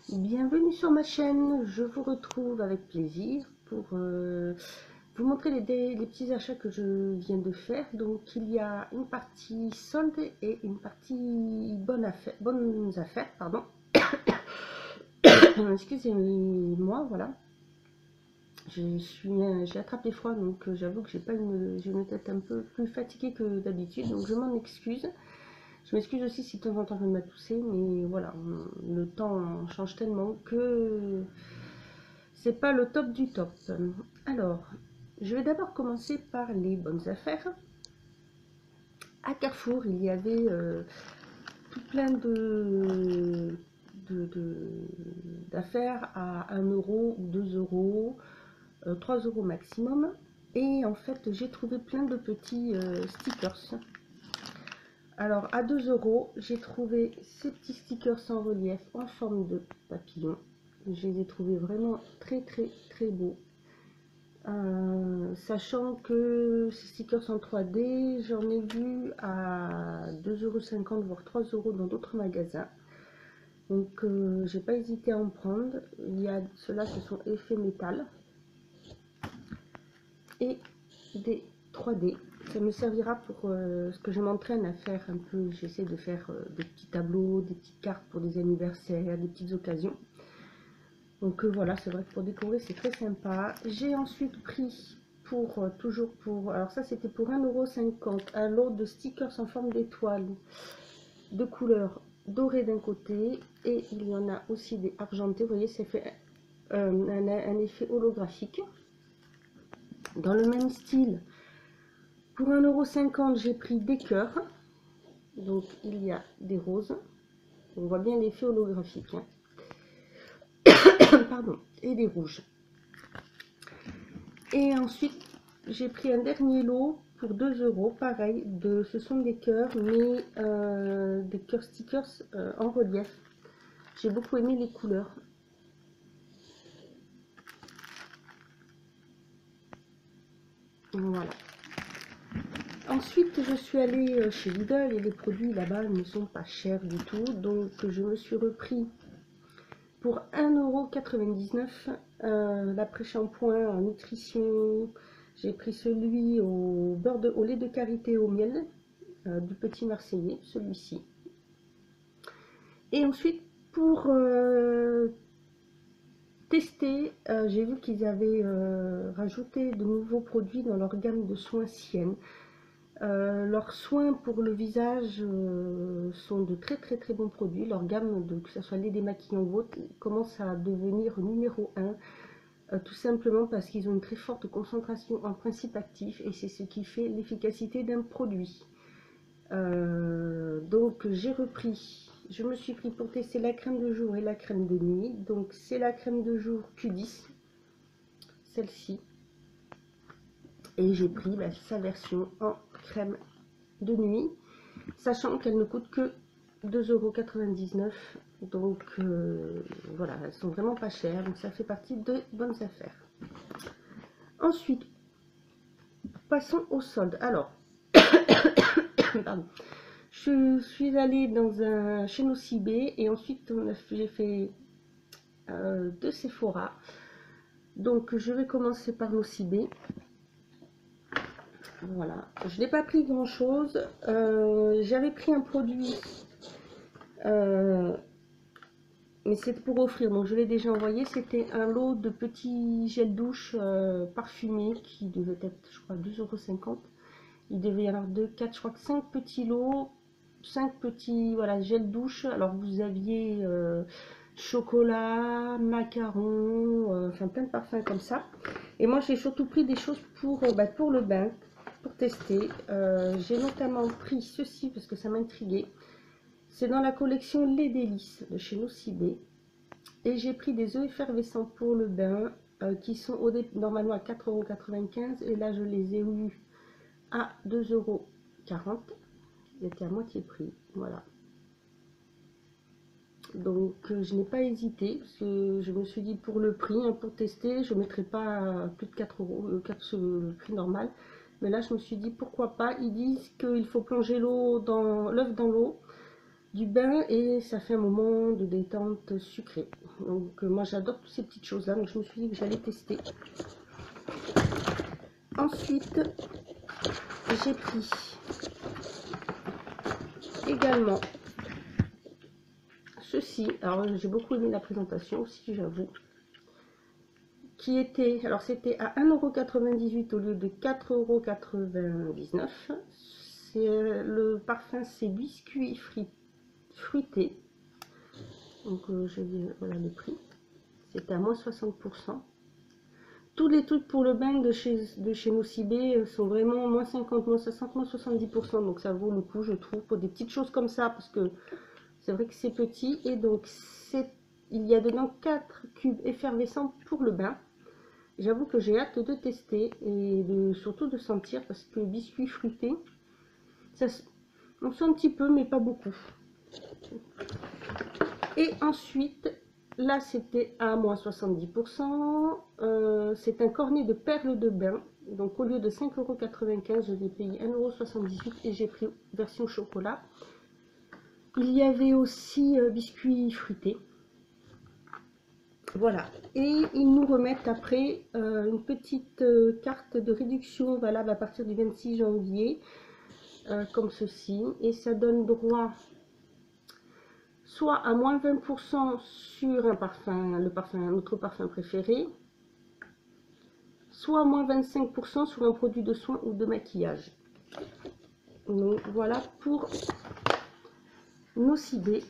Bienvenue sur ma chaîne, je vous retrouve avec plaisir pour vous montrer les petits achats que je viens de faire. Donc il y a une partie solde et une partie bonnes affaires, pardon. Excusez-moi, voilà. J'ai attrapé froid, donc j'avoue que j'ai une tête un peu plus fatiguée que d'habitude, donc je m'en excuse. Je m'excuse aussi si de temps en temps je vais me tousser, mais voilà, le temps change tellement que c'est pas le top du top. Alors, je vais d'abord commencer par les bonnes affaires. À Carrefour, il y avait tout plein d'affaires à 1 euro ou 2 euros, 3 euros maximum. Et en fait, j'ai trouvé plein de petits stickers. Alors, à 2 euros, j'ai trouvé ces petits stickers en relief en forme de papillon. Je les ai trouvés vraiment très beaux. Sachant que ces stickers en 3D, j'en ai vu à 2,50 € voire 3 € dans d'autres magasins. Donc j'ai pas hésité à en prendre. Il y a ceux-là, ce sont effets métal et des 3D. Ça me servira pour ce que je m'entraîne à faire un peu. J'essaie de faire des petits tableaux, des petites cartes pour des anniversaires, des petites occasions. Donc voilà, c'est vrai que pour décorer c'est très sympa. J'ai ensuite pris toujours pour, alors ça c'était pour 1,50 € un lot de stickers en forme d'étoile de couleur dorée d'un côté et il y en a aussi des argentés. Vous voyez, ça fait un effet holographique. Dans le même style, pour 1,50 € j'ai pris des cœurs. Donc il y a des roses. On voit bien l'effet holographique. Hein. Pardon, et des rouges. Et ensuite, j'ai pris un dernier lot pour 2 €, pareil, ce sont des cœurs, mais des cœurs stickers en relief. J'ai beaucoup aimé les couleurs. Voilà. Ensuite, je suis allée chez Lidl et les produits là-bas ne sont pas chers du tout. Donc, je me suis repris pour 1,99 € l'après-shampoing nutrition. J'ai pris celui au lait de karité au miel du Petit Marseillais, celui-ci. Et ensuite, pour tester, j'ai vu qu'ils avaient rajouté de nouveaux produits dans leur gamme de soins Sienne. Leurs soins pour le visage sont de très bons produits. Leur gamme, que ce soit lait démaquillant ou autre, commence à devenir numéro 1. Tout simplement parce qu'ils ont une très forte concentration en principe actif et c'est ce qui fait l'efficacité d'un produit. Donc je me suis pris pour tester la crème de jour et la crème de nuit. Donc c'est la crème de jour Q10, celle-ci, et j'ai pris sa version en crème de nuit, sachant qu'elle ne coûte que 2,99 €. Donc voilà, elles sont vraiment pas chères, donc ça fait partie de bonnes affaires. Ensuite, passons au solde. Alors pardon. Je suis allée chez Nocibé et ensuite j'ai fait de Sephora. Donc je vais commencer par Nocibé. Voilà, je n'ai pas pris grand chose. J'avais pris un produit, mais c'est pour offrir, donc je l'ai déjà envoyé. C'était un lot de petits gels douche parfumés qui devait être, je crois, 2,50 €. Il devait y avoir 2, 4, je crois que 5 petits lots. 5 petits, voilà, gel douche. Alors vous aviez chocolat, macaron, enfin plein de parfums comme ça. Et moi j'ai surtout pris des choses pour le bain, pour tester. J'ai notamment pris ceci parce que ça m'intriguait. C'est dans la collection Les Délices de chez Nocibé. Et j'ai pris des œufs effervescents pour le bain qui sont normalement à 4,95 € et là je les ai eus à 2,40 €. Ils étaient à moitié prix, voilà. Donc je n'ai pas hésité parce que je me suis dit pour le prix, hein, pour tester, je ne mettrai pas plus de 4 €, le prix normal. Mais là je me suis dit pourquoi pas. Ils disent qu'il faut plonger l'œuf dans l'eau du bain et ça fait un moment de détente sucrée. Donc moi j'adore toutes ces petites choses là, donc je me suis dit que j'allais tester. Ensuite j'ai pris également ceci, alors j'ai beaucoup aimé la présentation aussi, j'avoue, qui était, alors c'était à 1,98 € au lieu de 4,99 €. C'est le parfum, c'est biscuit fruité. Donc je dis voilà le prix, c'était à moins 60%. Tous les trucs pour le bain de chez Nocibé sont vraiment moins 50, moins 60, moins 70%. Donc ça vaut le coup, je trouve, pour des petites choses comme ça, parce que c'est vrai que c'est petit. Et donc il y a dedans 4 cubes effervescents pour le bain. J'avoue que j'ai hâte de tester et surtout de sentir, parce que biscuit fruité, ça, on sent un petit peu, mais pas beaucoup. Et ensuite, là c'était à moins 70%. C'est un cornet de perles de bain. Donc au lieu de 5,95 €, je l'ai payé 1,78 € et j'ai pris version chocolat. Il y avait aussi biscuits fruités. Voilà. Et ils nous remettent après une petite carte de réduction valable à partir du 26 janvier. Comme ceci. Et ça donne droit soit à moins 20% sur un parfum, notre parfum préféré, soit à moins 25% sur un produit de soin ou de maquillage. Donc voilà pour Nocibé.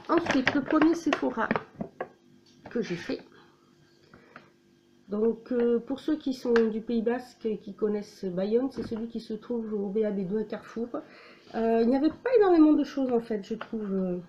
Ensuite, le premier Sephora que j'ai fait. Donc pour ceux qui sont du Pays Basque et qui connaissent Bayonne, c'est celui qui se trouve au BAB2 à Carrefour. Il n'y avait pas énormément de choses en fait, je trouve.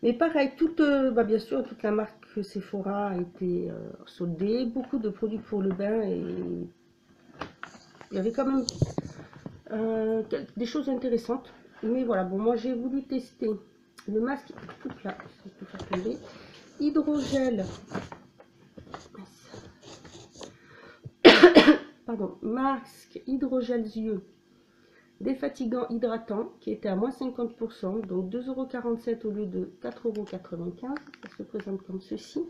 Mais pareil, bien sûr, toute la marque Sephora a été soldée, beaucoup de produits pour le bain et il y avait quand même des choses intéressantes. Mais voilà, bon, moi j'ai voulu tester le masque, là, je peux faire tomber, hydrogel, pardon, masque hydrogel yeux défatigant hydratant qui était à moins 50%, donc 2,47 € au lieu de 4,95 €. Ça se présente comme ceci.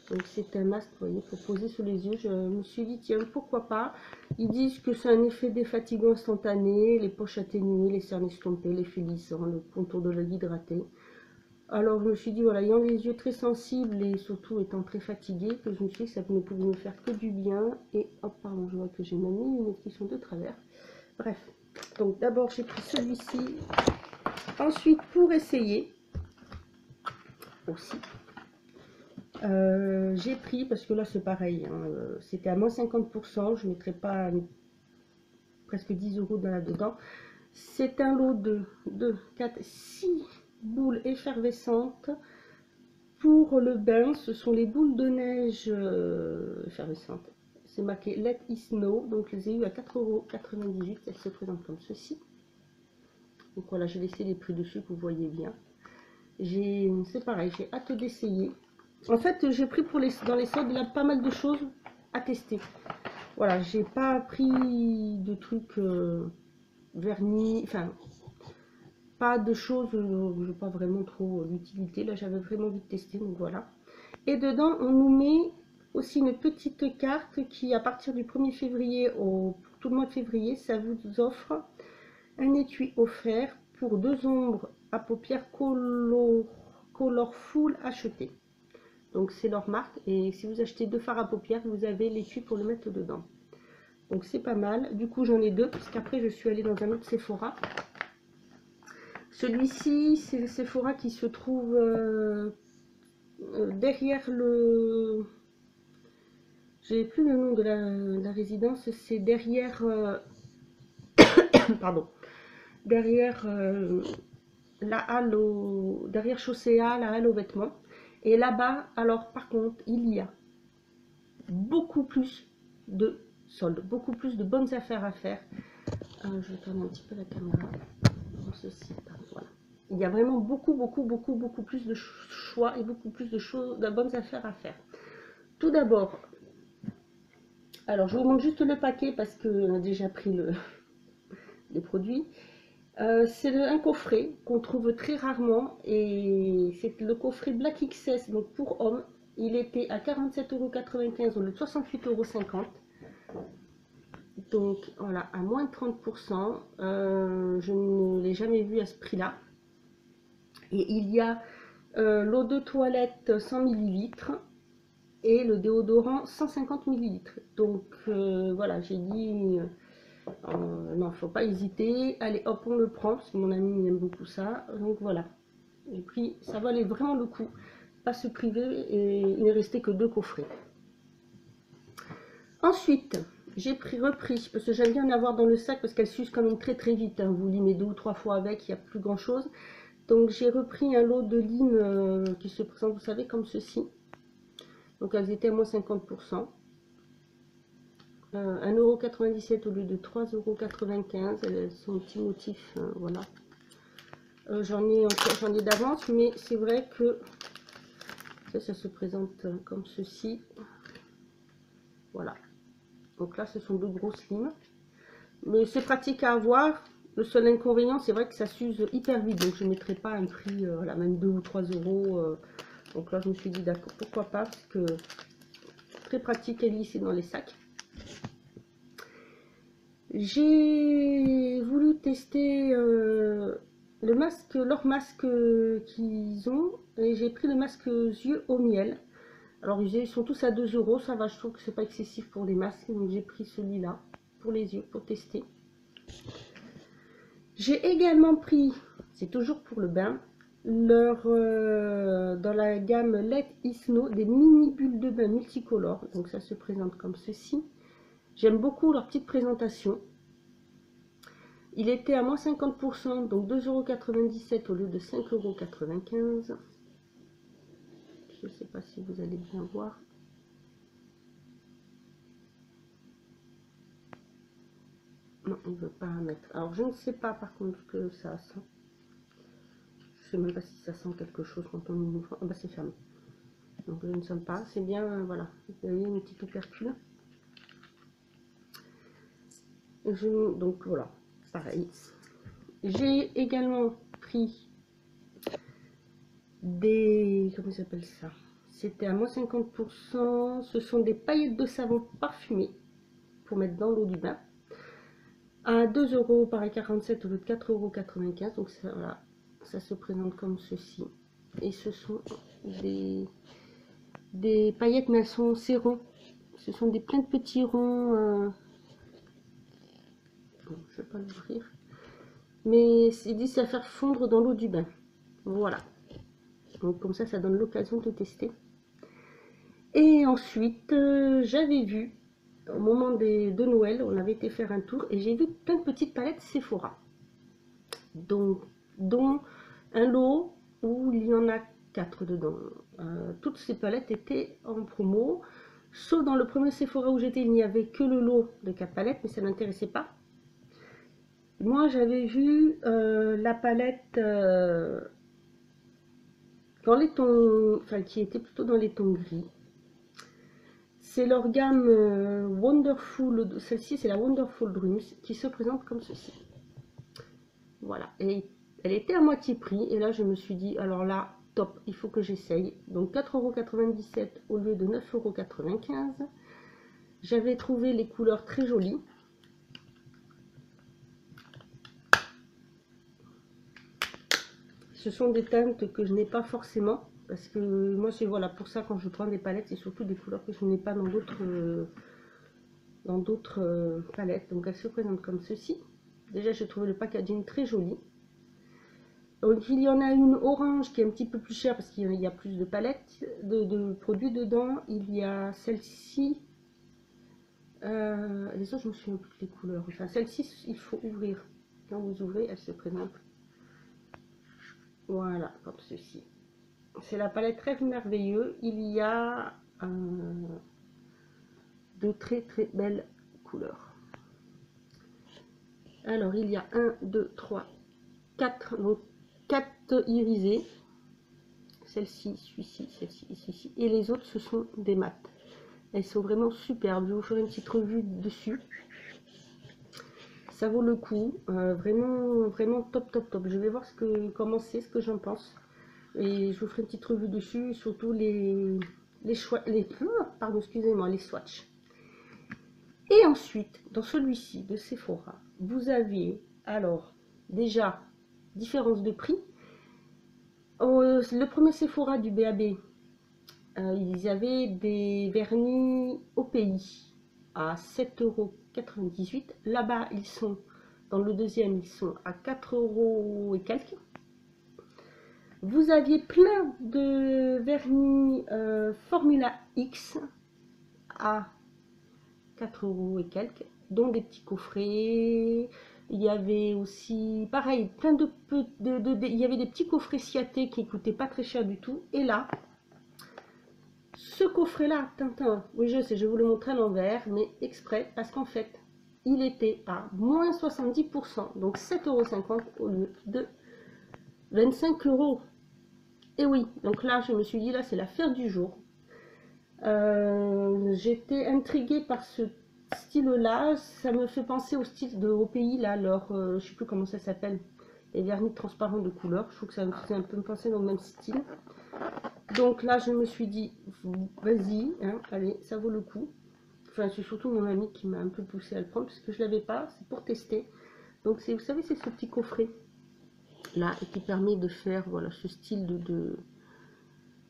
Donc c'est un masque, vous voyez, pour poser sur les yeux. Je me suis dit, tiens, pourquoi pas. Ils disent que c'est un effet défatigant instantané, les poches atténuées, les cernes estompées, les fils lissants, le contour de l'œil hydraté. Alors je me suis dit, voilà, ayant les yeux très sensibles et surtout étant très fatiguée, que je me suis dit que ça ne pouvait me faire que du bien. Et hop, pardon, je vois que j'ai même mis une qui sont de travers. Bref, donc d'abord j'ai pris celui-ci. Ensuite, pour essayer aussi, j'ai pris, parce que là c'est pareil, hein, c'était à moins 50%, je ne mettrai pas presque 10 € là-dedans. C'est un lot de 2, 4, 6 boules effervescentes pour le bain. Ce sont les boules de neige effervescentes. C'est marqué Let It Snow, donc je les ai eu à 4,98 €. Elles se présentent comme ceci. Donc voilà, j'ai laissé les prix dessus que vous voyez bien. C'est pareil, j'ai hâte d'essayer. En fait, j'ai pris dans les soldes, il y a pas mal de choses à tester. Voilà, j'ai pas pris de trucs vernis, enfin, pas de choses, je n'ai pas vraiment trop l'utilité. Là, j'avais vraiment envie de tester, donc voilà. Et dedans, on nous met aussi une petite carte qui, à partir du 1er février pour tout le mois de février, ça vous offre un étui offert pour 2 ombres à paupières Colorful acheté. Donc c'est leur marque, et si vous achetez 2 fards à paupières, vous avez l'étui pour le mettre dedans. Donc c'est pas mal. Du coup j'en ai 2 parce qu'après je suis allée dans un autre Sephora. Celui-ci c'est le Sephora qui se trouve derrière le... J'ai plus le nom de la résidence, c'est derrière... pardon. Derrière la halle derrière Chaussea, la halle aux vêtements. Et là-bas, alors par contre, il y a beaucoup plus de soldes, beaucoup plus de bonnes affaires à faire. Je vais tourner un petit peu la caméra. Ceci, voilà. Il y a vraiment beaucoup plus de choix et beaucoup plus de choses, de bonnes affaires à faire. Tout d'abord, alors je vous montre juste le paquet parce qu'on a déjà pris les produits. C'est un coffret qu'on trouve très rarement et c'est le coffret Black XS, donc pour hommes. Il était à 47,95 € au lieu de 68,50 €. Donc voilà, à moins de 30%. Je ne l'ai jamais vu à ce prix-là. Et il y a l'eau de toilette 100 ml et le déodorant 150 ml. Donc voilà, j'ai dit non, faut pas hésiter. Allez hop, on le prend parce que mon ami aime beaucoup ça. Donc voilà, j'ai pris, ça valait vraiment le coup. Pas se priver et il n'est resté que 2 coffrets. Ensuite, j'ai repris, parce que j'aime bien en avoir dans le sac parce qu'elle s'use quand même très très vite. Hein. Vous limez 2 ou 3 fois avec, il n'y a plus grand chose. Donc j'ai repris un lot de limes qui se présente, vous savez, comme ceci. Donc elles étaient à moins 50%. 1,97 € au lieu de 3,95 €. Elles sont petits motifs, voilà. J'en ai d'avance, mais c'est vrai que ça se présente comme ceci. Voilà. Donc là, ce sont 2 grosses limes. Mais c'est pratique à avoir. Le seul inconvénient, c'est vrai que ça s'use hyper vite. Donc je ne mettrai pas un prix, voilà, même 2 ou 3 €. Donc là, je me suis dit, d'accord, pourquoi pas, parce que très pratique à glisser dans les sacs. J'ai voulu tester le masque, leur masque qu'ils ont, et j'ai pris le masque yeux au miel. Alors ils sont tous à 2 €, ça va, je trouve que c'est pas excessif pour les masques, donc j'ai pris celui-là pour les yeux, pour tester. J'ai également pris, c'est toujours pour le bain, leur dans la gamme Let It Snow, des mini bulles de bain multicolores. Donc ça se présente comme ceci. J'aime beaucoup leur petite présentation. Il était à moins 50%, donc 2,97 € au lieu de 5,95 €. Je ne sais pas si vous allez bien voir. Non, il ne veut pas mettre. Alors je ne sais pas par contre ce que ça sent. Je ne sais même pas si ça sent quelque chose quand on ouvre. Ah bah c'est fermé. Donc je ne sens pas. C'est bien, voilà. Vous voyez une petite opercule. Donc voilà, pareil. J'ai également pris des... Comment ça s'appelle ça? C'était à moins 50%. Ce sont des paillettes de savon parfumées pour mettre dans l'eau du bain. À 2 € par 47 au lieu de 4,95 €. Donc ça, voilà, ça se présente comme ceci. Et ce sont des paillettes, mais elles sont ces ronds. Ce sont plein de petits ronds. Bon, je ne vais pas l'ouvrir. Mais c'est dit à faire fondre dans l'eau du bain. Voilà. Donc comme ça donne l'occasion de tester. Et ensuite, j'avais vu, au moment de Noël, on avait été faire un tour et j'ai vu plein de petites palettes Sephora. Donc, dont un lot où il y en a 4 dedans. Toutes ces palettes étaient en promo. Sauf dans le premier Sephora où j'étais, il n'y avait que le lot de 4 palettes, mais ça n'intéressait pas. Moi, j'avais vu la palette dans les tons, enfin qui était plutôt dans les tons gris. C'est leur gamme Wonderful, celle-ci c'est la Wonderful Dreams qui se présente comme ceci. Voilà, et elle était à moitié prix et là je me suis dit, alors là, top, il faut que j'essaye. Donc 4,97 € au lieu de 9,95 €. J'avais trouvé les couleurs très jolies. Ce sont des teintes que je n'ai pas forcément. Parce que moi, c'est voilà, pour ça, quand je prends des palettes, c'est surtout des couleurs que je n'ai pas dans d'autres palettes. Donc, elles se présentent comme ceci. Déjà, j'ai trouvé le packaging très joli. Donc, il y en a une orange qui est un petit peu plus chère parce qu'il y a plus de palettes, de produits dedans. Il y a celle-ci. Les autres, je me souviens plus des couleurs. Enfin, celle-ci, il faut ouvrir. Quand vous ouvrez, elle se présente. Voilà, comme ceci. C'est la palette Rêve Merveilleux. Il y a de très très belles couleurs. Alors, il y a 1, 2, 3, 4, donc 4 irisés. Celle-ci, celui-ci, celle-ci, ici. Et les autres, ce sont des mats. Elles sont vraiment superbes. Je vous ferai une petite revue dessus. ça vaut le coup, vraiment, vraiment top, top, top. Je vais voir comment c'est, ce que j'en pense. Et je vous ferai une petite revue dessus, surtout pardon, excusez-moi, les swatchs. Et ensuite, dans celui-ci de Sephora, vous aviez alors déjà différence de prix. Le premier Sephora du BAB, ils avaient des vernis au pays à 7,98 €. Là-bas, ils sont, dans le deuxième, ils sont à 4 € et quelques. Vous aviez plein de vernis Formula X à 4 € et quelques, dont des petits coffrets. Il y avait aussi, pareil, plein il y avait des petits coffrets Ciaté qui coûtaient pas très cher du tout. Et là, ce coffret-là, Tintin, oui je sais, je vais vous le montrer à l'envers, mais exprès, parce qu'en fait, il était à moins 70%, donc 7,50 € au lieu de 25 €. Et oui, donc là, je me suis dit, là, c'est l'affaire du jour. J'étais intriguée par ce style-là, ça me fait penser au style de Au Pays, là, je sais plus comment ça s'appelle, les vernis transparents de couleur. Je trouve que ça me fait un peu penser dans le même style. Donc là, je me suis dit, vas-y, hein, allez, ça vaut le coup. Enfin, c'est surtout mon ami qui m'a un peu poussé à le prendre, parce que je ne l'avais pas, c'est pour tester. Donc, vous savez, c'est ce petit coffret là, et qui permet de faire, voilà, ce style de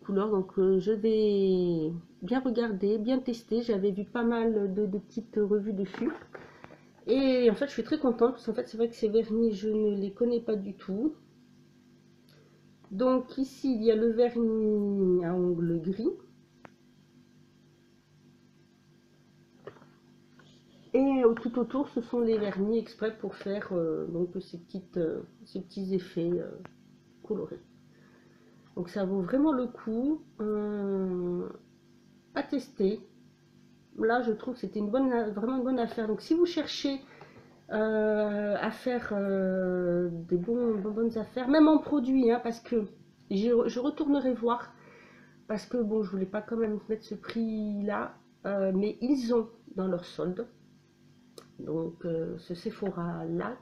couleur. Donc, je vais bien regarder, bien tester. J'avais vu pas mal de petites revues dessus. Et en fait, je suis très contente, parce qu'en fait, c'est vrai que ces vernis, je ne les connais pas du tout. Donc ici, il y a le vernis à ongles gris. Et tout autour, ce sont les vernis exprès pour faire donc ces petits effets colorés. Donc ça vaut vraiment le coup à tester. Là, je trouve que c'était vraiment une bonne affaire. Donc si vous cherchez à faire des bonnes affaires, même en produit, hein, parce que je retournerai voir, parce que bon, je voulais pas quand même mettre ce prix là, mais ils ont dans leur solde, donc ce Sephora là,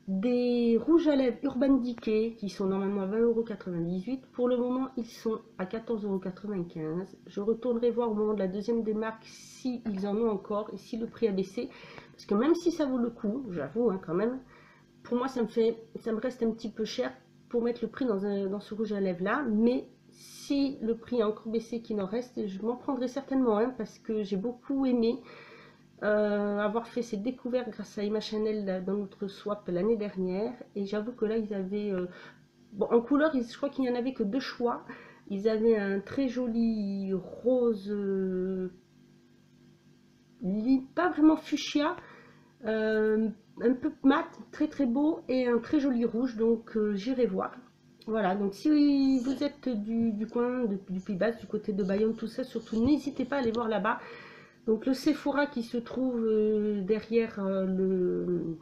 des rouges à lèvres Urban Decay qui sont normalement à 20,98 €. Pour le moment, ils sont à 14,95 €. Je retournerai voir au moment de la deuxième démarque si ils en ont encore et si le prix a baissé, parce que même si ça vaut le coup, j'avoue hein, quand même, pour moi ça me reste un petit peu cher pour mettre le prix dans ce rouge à lèvres là. Mais si le prix a encore baissé, qu'il en reste, je m'en prendrai certainement un, parce que j'ai beaucoup aimé avoir fait ces découvertes grâce à Emma Chanel dans notre swap l'année dernière. Et j'avoue que là ils avaient bon, en couleur, je crois qu'il n'y en avait que 2 choix. Ils avaient un très joli rose pas vraiment fuchsia, un peu mat, très très beau, et un très joli rouge. Donc j'irai voir. Voilà, donc si vous êtes du coin, du Pays Basque, du côté de Bayonne, tout ça, surtout n'hésitez pas à aller voir là-bas. Donc le Sephora qui se trouve derrière le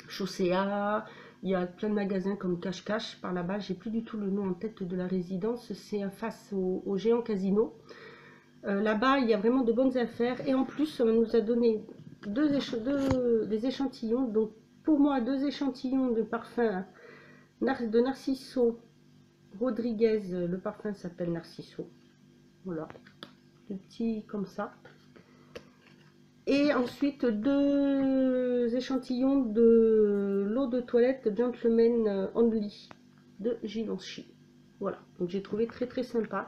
Chaussea, il y a plein de magasins comme Cache-Cache par là-bas. J'ai plus du tout le nom en tête de la résidence, c'est face au Géant Casino. Là-bas, il y a vraiment de bonnes affaires, et en plus, on nous a donné des échantillons. Donc pour moi, 2 échantillons de parfum de Narciso Rodriguez. Le parfum s'appelle Narciso. Voilà, de petits comme ça. Et ensuite 2 échantillons de l'eau de toilette Gentleman Only de Givenchy. Voilà, donc j'ai trouvé très très sympa.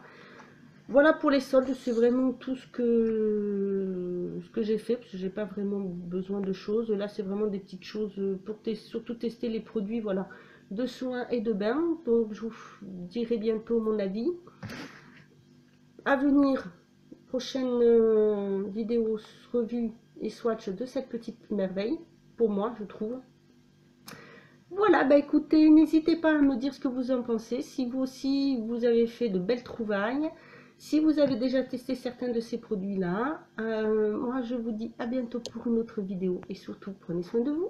Voilà pour les soldes, c'est vraiment tout ce que j'ai fait, parce que j'ai pas vraiment besoin de choses. Là, c'est vraiment des petites choses pour surtout tester les produits, voilà, de soins et de bain. Donc je vous dirai bientôt mon avis. À venir, prochaine vidéo, revue et swatch de cette petite merveille, pour moi, je trouve. Voilà, bah écoutez, n'hésitez pas à me dire ce que vous en pensez, si vous aussi vous avez fait de belles trouvailles, si vous avez déjà testé certains de ces produits-là. Moi, je vous dis à bientôt pour une autre vidéo, et surtout, prenez soin de vous.